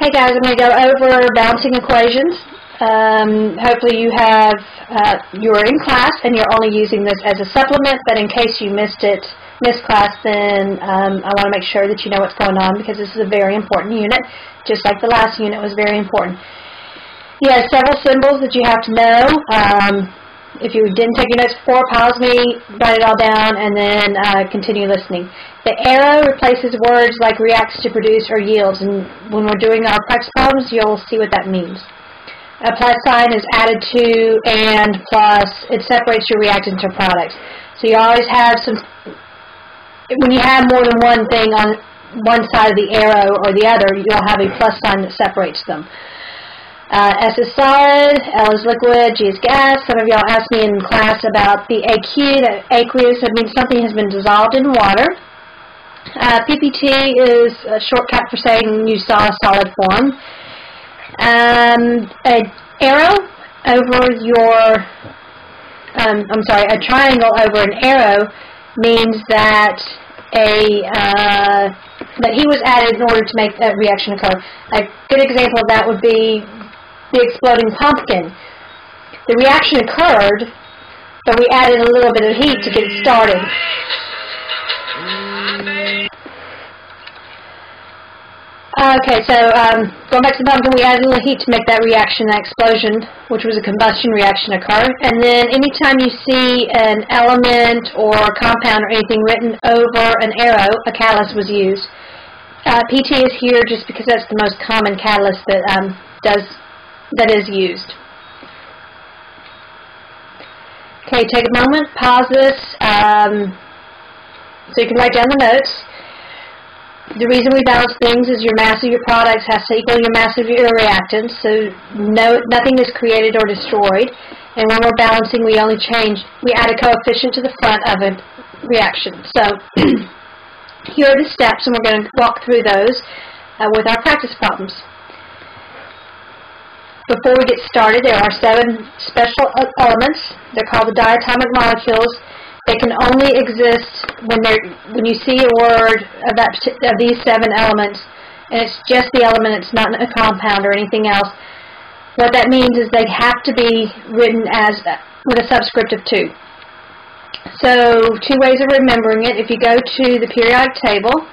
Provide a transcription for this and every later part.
Hey guys, I'm going to go over balancing equations. Hopefully you have, you're in class and you're only using this as a supplement, but in case you missed class, then I want to make sure that you know what's going on because this is a very important unit, just like the last unit was very important. You have several symbols that you have to know. If you didn't take your notes before, pause me, write it all down, and then continue listening. The arrow replaces words like reacts to, produce, or yields, and when we're doing our practice problems, you'll see what that means. A plus sign is added to and plus. It separates your reactants or products. So you always have some, when you have more than one thing on one side of the arrow or the other, you'll have a plus sign that separates them. S is solid, L is liquid, G is gas. Some of y'all asked me in class about the AQ, that aqueous, that means something has been dissolved in water. PPT is a shortcut for saying you saw a solid form. An arrow over your, a triangle over an arrow means that that he was added in order to make that reaction occur. A good example of that would be the exploding pumpkin. The reaction occurred, but we added a little bit of heat to get it started. Okay, so going back to the pumpkin, we added a little heat to make that reaction, that explosion, which was a combustion reaction, occur. And then anytime you see an element or compound or anything written over an arrow, a catalyst was used. PT is here just because that's the most common catalyst that is used. Okay, take a moment, pause this, so you can write down the notes. The reason we balance things is your mass of your products has to equal your mass of your reactants, so nothing is created or destroyed. And when we're balancing, we add a coefficient to the front of a reaction. So here are the steps, and we're going to walk through those with our practice problems. Before we get started, there are 7 special elements. They're called the diatomic molecules. They can only exist when you see a word of these 7 elements, and it's just the element, it's not a compound or anything else. What that means is they have to be written as with a subscript of 2. So 2 ways of remembering it. If you go to the periodic table,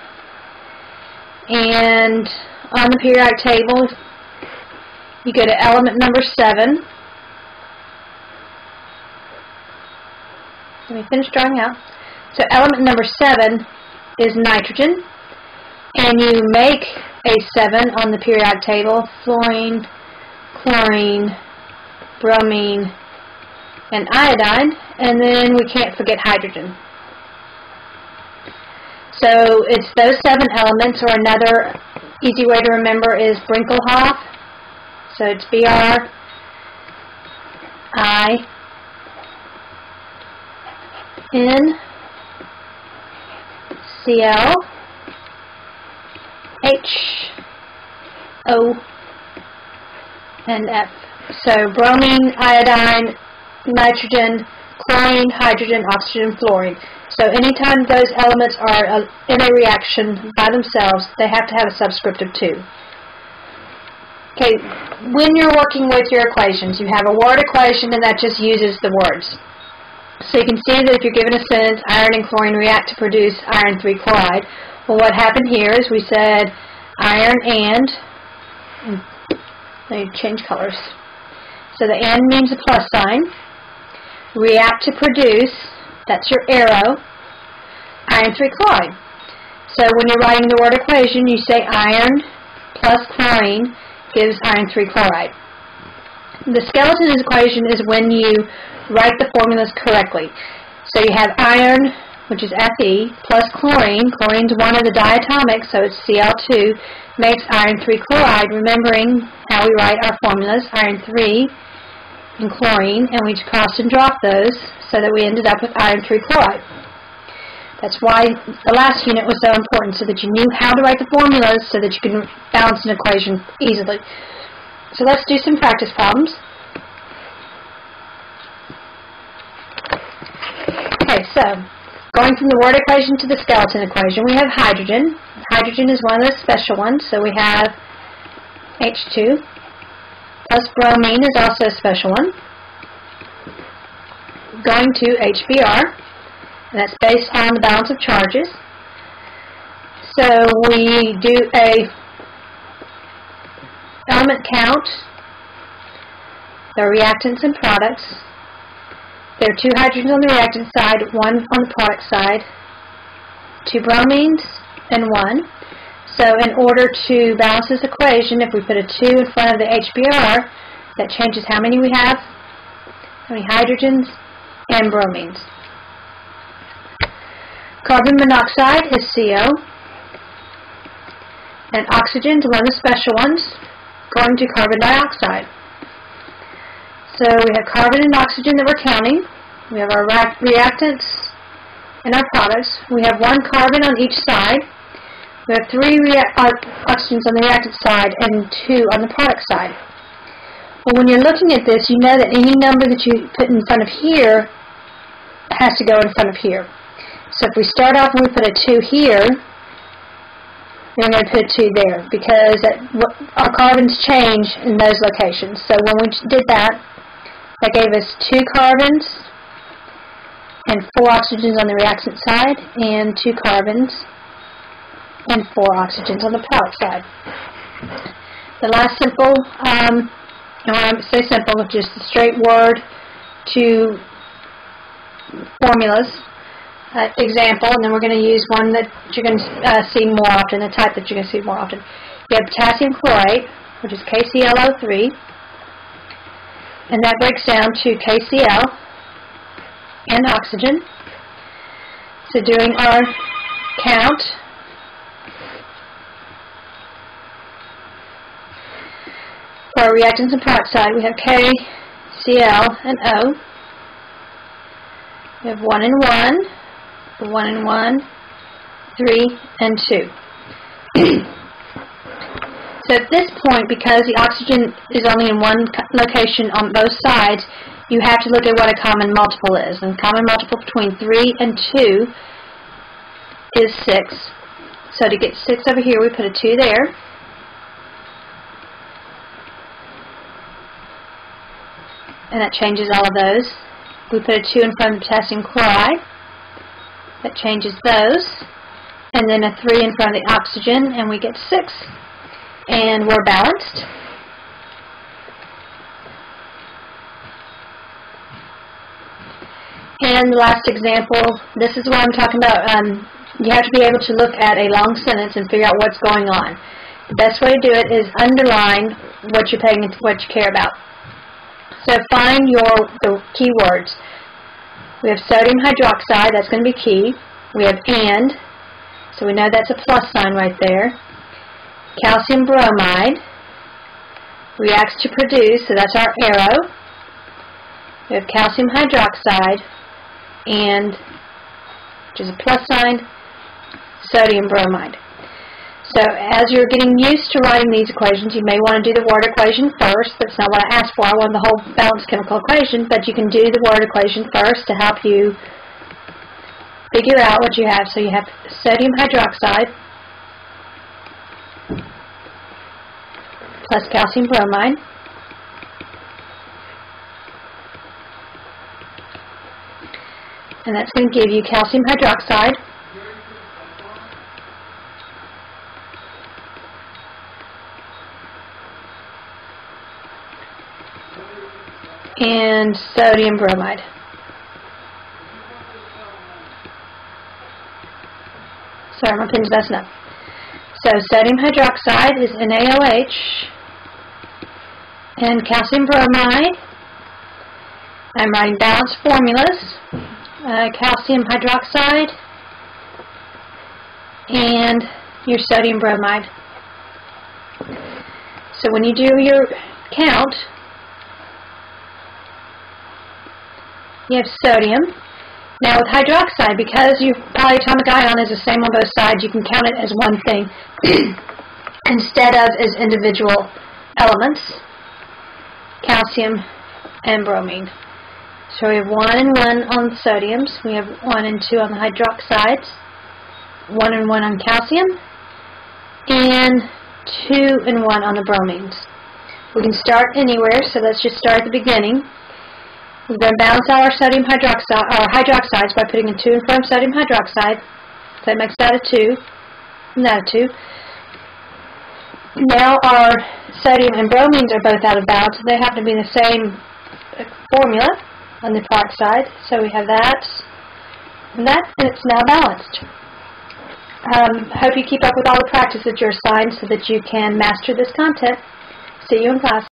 and on the periodic table, you go to element number 7. Let me finish drawing out. So element number 7 is nitrogen, and you make a 7 on the periodic table: fluorine, chlorine, bromine, and iodine, and then we can't forget hydrogen. So it's those 7 elements, or another easy way to remember is Brinkelhoff. So it's BrI, N, Cl, H, O, and F. So bromine, iodine, nitrogen, chlorine, hydrogen, oxygen, fluorine. So anytime those elements are in a reaction by themselves, they have to have a subscript of 2. Okay, when you're working with your equations, you have a word equation, and that just uses the words. So you can see that if you're given a sentence, iron and chlorine react to produce iron 3 chloride. Well, what happened here is we said iron and let me change colors. So the and means a plus sign. React to produce, that's your arrow, iron 3 chloride. So when you're writing the word equation, you say iron plus chlorine gives iron 3 chloride. The skeleton equation is when you write the formulas correctly. So you have iron, which is Fe, plus chlorine. Chlorine's one of the diatomics, so it's Cl2, makes iron 3 chloride, remembering how we write our formulas, iron 3 and chlorine, and we crossed and dropped those so that we ended up with iron 3 chloride. That's why the last unit was so important, so that you knew how to write the formulas so that you can balance an equation easily. So let's do some practice problems. Okay, so going from the word equation to the skeleton equation, we have hydrogen. Hydrogen is one of the special ones, so we have H2, plus bromine is also a special one, going to HBr, and that's based on the balance of charges. So we do a element count, the reactants and products. There are 2 hydrogens on the reactant side, 1 on the product side, 2 bromines, and 1. So in order to balance this equation, if we put a 2 in front of the HBr, that changes how many we have, how many hydrogens and bromines. Carbon monoxide is CO, and oxygen is one of the special ones, going to carbon dioxide. So we have carbon and oxygen that we're counting. We have our reactants and our products. We have 1 carbon on each side. We have 3 oxygens on the reactant side and 2 on the product side. Well, when you're looking at this, you know that any number that you put in front of here has to go in front of here. So if we start off and we put a 2 here, then we're going to put a 2 there, because our carbons change in those locations. So when we did that, that gave us 2 carbons and 4 oxygens on the reactant side, and 2 carbons and 4 oxygens on the product side. The last simple, when I say simple, just a straight word to formulas example, and then we're going to use one that you're going to see more often, the type that you're going to see more often. You have potassium chlorate, which is KClO3, and that breaks down to KCl and oxygen. So doing our count, for our reactants and product side, we have K, Cl, and O. We have 1 and 1, 1 and 1, 3 and 2. So at this point, because the oxygen is only in one location on both sides, you have to look at what a common multiple is. And common multiple between 3 and 2 is 6. So to get 6 over here, we put a 2 there. And that changes all of those. We put a 2 in front of potassium chloride. That changes those. And then a 3 in front of the oxygen, and we get 6. And we're balanced. And the last example, this is what I'm talking about. You have to be able to look at a long sentence and figure out what's going on. The best way to do it is underline what you're paying, what you care about. So find the key words. We have sodium hydroxide, that's going to be key. We have and, so we know that's a plus sign right there. Calcium bromide reacts to produce, so that's our arrow. We have calcium hydroxide and, which is a plus sign, sodium bromide. So as you're getting used to writing these equations, you may want to do the word equation first. That's not what I asked for. I wanted the whole balanced chemical equation, but you can do the word equation first to help you figure out what you have. So you have sodium hydroxide plus calcium bromide. And that's going to give you calcium hydroxide and sodium bromide. Sorry, my pen's messing up. So sodium hydroxide is NaOH and calcium bromide. I'm writing balanced formulas. Calcium hydroxide and your sodium bromide. So when you do your count, you have sodium. Now with hydroxide, because your polyatomic ion is the same on both sides, you can count it as one thing instead of as individual elements, calcium and bromine. So we have 1 and 1 on the sodiums, we have 1 and 2 on the hydroxides, 1 and 1 on calcium, and 2 and 1 on the bromines. We can start anywhere, so let's just start at the beginning. We're going to balance out our sodium hydroxide, or hydroxides, by putting in 2 and from sodium hydroxide. So that makes that a 2, and that a 2. Now our sodium and bromines are both out of balance, and they happen to be in the same formula on the product side. So we have that, and it's now balanced. Hope you keep up with all the practice that you're assigned so that you can master this content. See you in class.